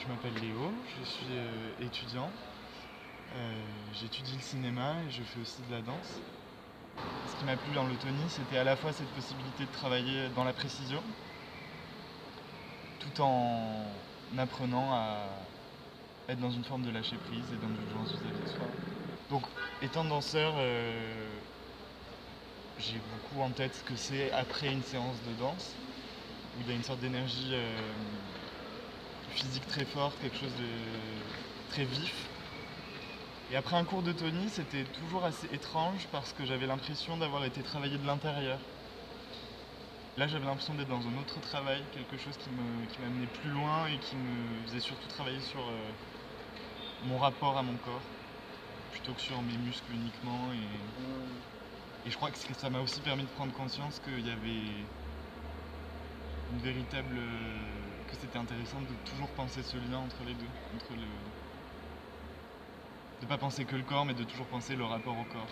Je m'appelle Léo, je suis étudiant. J'étudie le cinéma et je fais aussi de la danse. Ce qui m'a plu dans l'Autonie, c'était à la fois cette possibilité de travailler dans la précision, tout en apprenant à être dans une forme de lâcher prise et d'indulgence vis-à-vis de soi. Donc, étant danseur, j'ai beaucoup en tête ce que c'est après une séance de danse, où il y a une sorte d'énergie physique très forte, quelque chose de très vif. Et après un cours de Tony, c'était toujours assez étrange parce que j'avais l'impression d'avoir été travaillé de l'intérieur. Là, j'avais l'impression d'être dans un autre travail, quelque chose qui m'amenait plus loin et qui me faisait surtout travailler sur mon rapport à mon corps, plutôt que sur mes muscles uniquement. Et je crois que ça m'a aussi permis de prendre conscience qu'il y avait une véritable... que c'était intéressant de toujours penser ce lien entre les deux, de pas penser que le corps, mais de toujours penser le rapport au corps.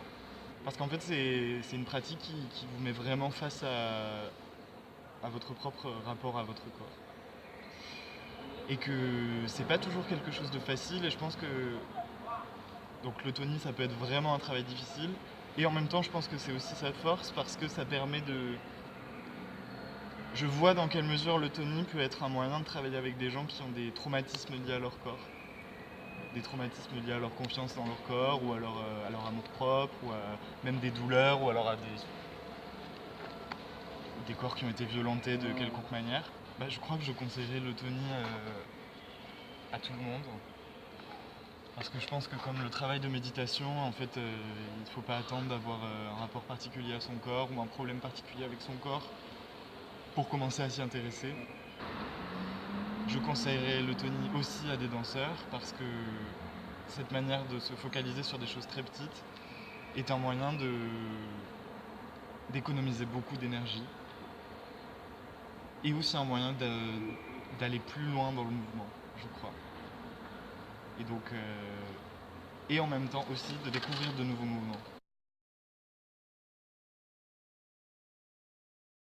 Parce qu'en fait, c'est une pratique qui vous met vraiment face à votre propre rapport à votre corps. Et que c'est pas toujours quelque chose de facile, et je pense que donc l'autonie, ça peut être vraiment un travail difficile, et en même temps, je pense que c'est aussi sa force parce que ça permet de... Je vois dans quelle mesure l'autonie peut être un moyen de travailler avec des gens qui ont des traumatismes liés à leur corps. Des traumatismes liés à leur confiance dans leur corps, ou à leur amour-propre, ou à même des douleurs, ou alors à des corps qui ont été violentés de quelconque manière. Je crois que je conseillerais l'autonie à tout le monde. Parce que je pense que comme le travail de méditation, en fait, il ne faut pas attendre d'avoir un rapport particulier à son corps ou un problème particulier avec son corps pour commencer à s'y intéresser. Je conseillerais l'autonie aussi à des danseurs parce que cette manière de se focaliser sur des choses très petites est un moyen d'économiser beaucoup d'énergie et aussi un moyen d'aller plus loin dans le mouvement, je crois. Et donc, et en même temps aussi de découvrir de nouveaux mouvements.